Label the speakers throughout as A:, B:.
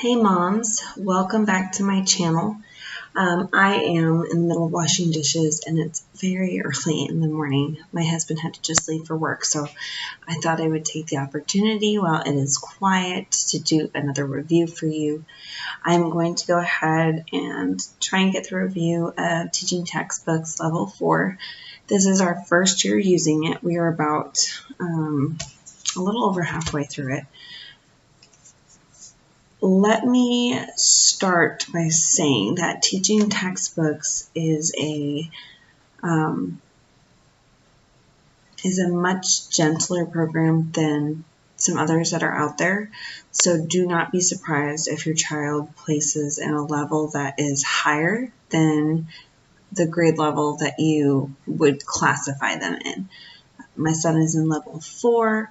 A: Hey moms, welcome back to my channel. I am in the middle of washing dishes and it's very early in the morning. My husband had to just leave for work, so I thought I would take the opportunity while it is quiet to do another review for you. I'm going to go ahead and try and get through a review of Teaching Textbooks Level 4. This is our first year using it. We are about a little over halfway through it. Let me start by saying that Teaching Textbooks is a much gentler program than some others that are out there. So do not be surprised if your child places in a level that is higher than the grade level that you would classify them in. My son is in level 4.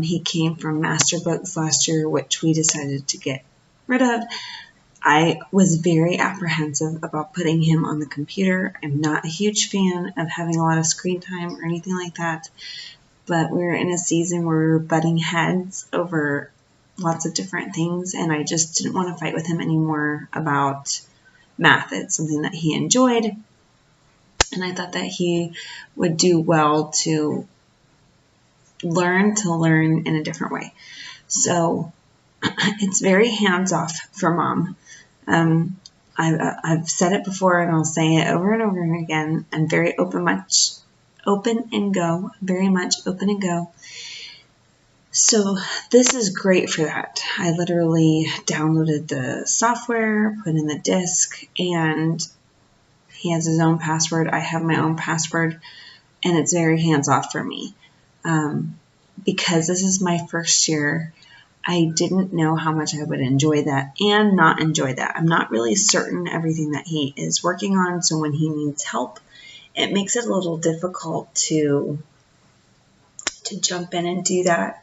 A: He came from Masterbooks last year, which we decided to get rid of. I was very apprehensive about putting him on the computer. I'm not a huge fan of having a lot of screen time or anything like that, but we're in a season where we're butting heads over lots of different things, and I just didn't want to fight with him anymore about math. It's something that he enjoyed, and I thought that he would do well to learn in a different way. So it's very hands-off for mom. I've said it before and I'll say it over and over and again. I'm very very much open and go. So this is great for that. I literally downloaded the software, put in the disk, and he has his own password. I have my own password, and it's very hands-off for me. Because this is my first year, I didn't know how much I would enjoy that and not enjoy that. I'm not really certain everything that he is working on, so when he needs help, it makes it a little difficult to jump in and do that.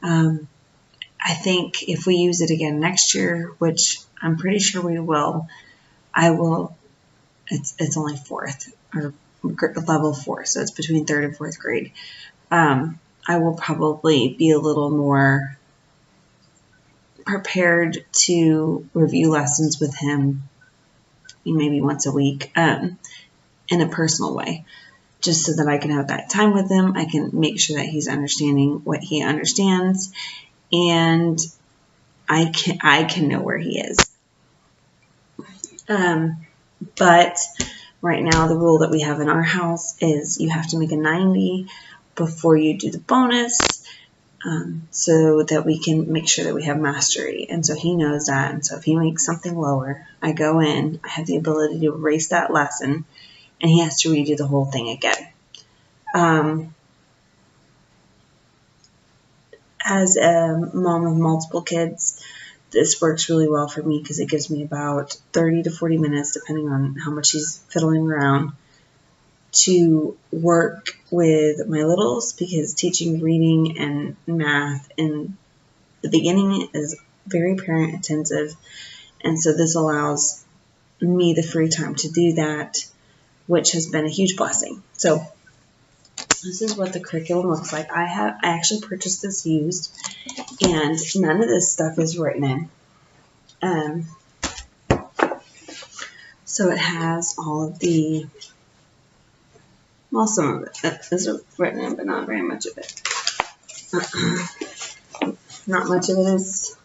A: I think if we use it again next year, which I'm pretty sure we will, it's only 4th, or level 4, so it's between 3rd and 4th grade. I will probably be a little more prepared to review lessons with him maybe once a week in a personal way, just so that I can have that time with him. I can make sure that he's understanding what he understands, and I can know where he is. But right now the rule that we have in our house is you have to make a 90 before you do the bonus, so that we can make sure that we have mastery. And so he knows that. And so if he makes something lower, I go in, I have the ability to erase that lesson, and he has to redo the whole thing again. As a mom of multiple kids, this works really well for me because it gives me about 30 to 40 minutes, depending on how much he's fiddling around, to work with my littles, because teaching reading and math in the beginning is very parent intensive, and so this allows me the free time to do that, which has been a huge blessing. So this is what the curriculum looks like. I actually purchased this used, and none of this stuff is written in. So it has all of the, well, some of it is written in, but not very much of it. Not much of it is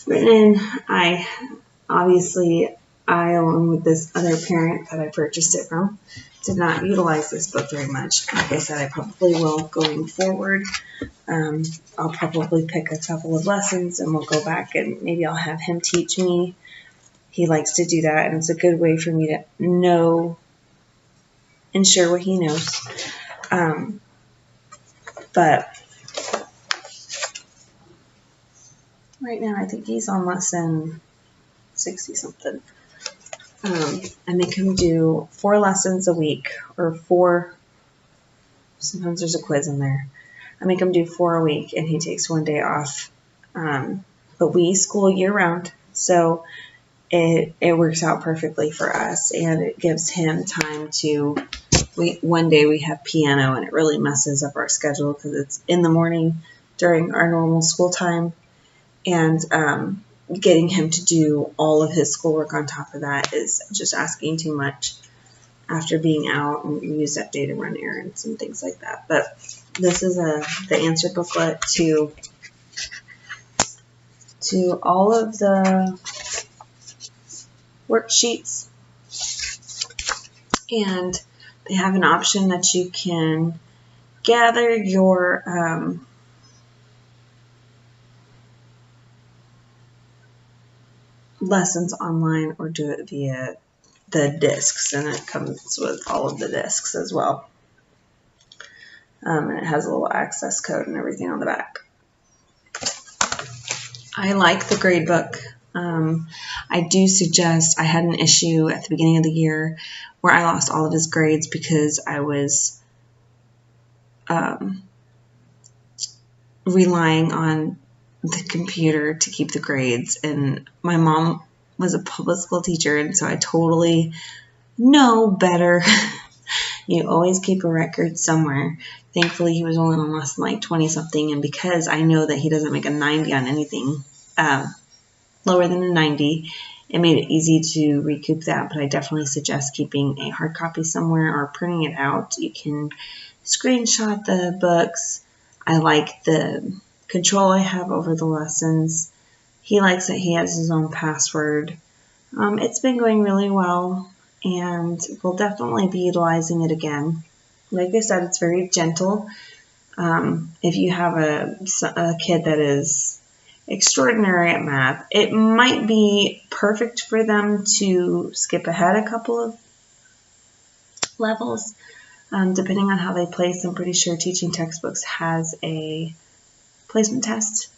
A: written in. I, along with this other parent that I purchased it from, did not utilize this book very much. Like I said, I probably will going forward. I'll probably pick a couple of lessons and we'll go back and maybe I'll have him teach me. He likes to do that, and it's a good way for me to know and share what he knows. But right now I think he's on lesson 60 something. I make him do 4 lessons a week, or 4, sometimes there's a quiz in there. I make him do 4 a week, and he takes 1 day off. But we school year round, so it works out perfectly for us, and it gives him time to, one day we have piano, and it really messes up our schedule because it's in the morning during our normal school time, And getting him to do all of his schoolwork on top of that is just asking too much after being out, and we use that day to run errands and things like that. But this is the answer booklet to all of the worksheets, and they have an option that you can gather your lessons online or do it via the discs, and it comes with all of the discs as well. And it has a little access code and everything on the back. I like the grade book. I do suggest, I had an issue at the beginning of the year where I lost all of his grades because I was relying on the computer to keep the grades, and my mom was a public school teacher, and so I totally know better. You always keep a record somewhere. Thankfully, he was only on lesson like 20 something, and because I know that he doesn't make a 90 on anything lower than a 90, it made it easy to recoup that. But I definitely suggest keeping a hard copy somewhere or printing it out. You can screenshot the books. I like the control I have over the lessons. He likes that he has his own password. It's been going really well, and we'll definitely be utilizing it again. Like I said, it's very gentle. If you have a kid that is extraordinary at math, it might be perfect for them to skip ahead a couple of levels, depending on how they place. I'm pretty sure Teaching Textbooks has a placement test,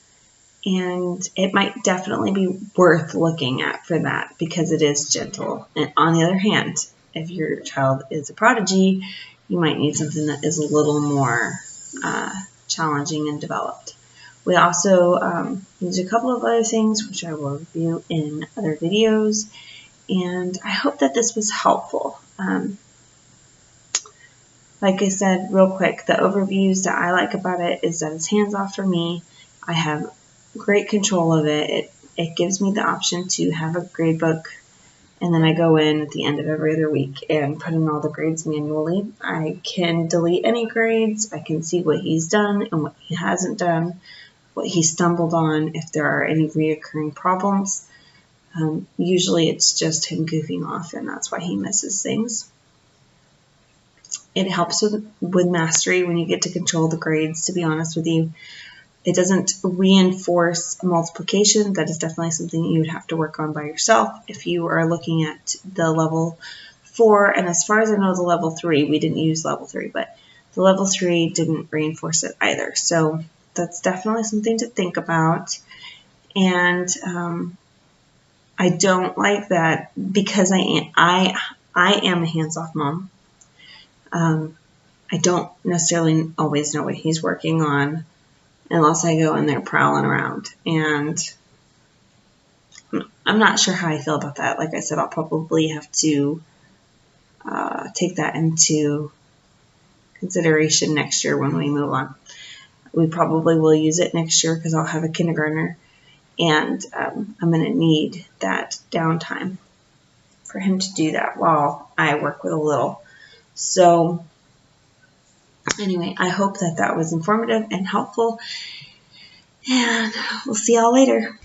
A: and it might definitely be worth looking at for that because it is gentle. And on the other hand, if your child is a prodigy, you might need something that is a little more challenging and developed. We also use a couple of other things, which I will review in other videos, and I hope that this was helpful. Like I said, real quick, the overviews that I like about it is that it's hands-off for me. I have great control of it. It gives me the option to have a grade book, and then I go in at the end of every other week and put in all the grades manually. I can delete any grades. I can see what he's done and what he hasn't done, what he stumbled on, if there are any reoccurring problems. Usually it's just him goofing off, and that's why he misses things. It helps with mastery when you get to control the grades, to be honest with you. It doesn't reinforce multiplication. That is definitely something you would have to work on by yourself if you are looking at the level 4. And as far as I know, the level 3, we didn't use level 3, but the level 3 didn't reinforce it either. So that's definitely something to think about. And I don't like that because I am a hands-off mom. I don't necessarily always know what he's working on unless I go in there prowling around. And I'm not sure how I feel about that. Like I said, I'll probably have to take that into consideration next year when we move on. We probably will use it next year because I'll have a kindergartner, and I'm going to need that downtime for him to do that while I work with a little. So anyway, I hope that that was informative and helpful, and we'll see y'all later.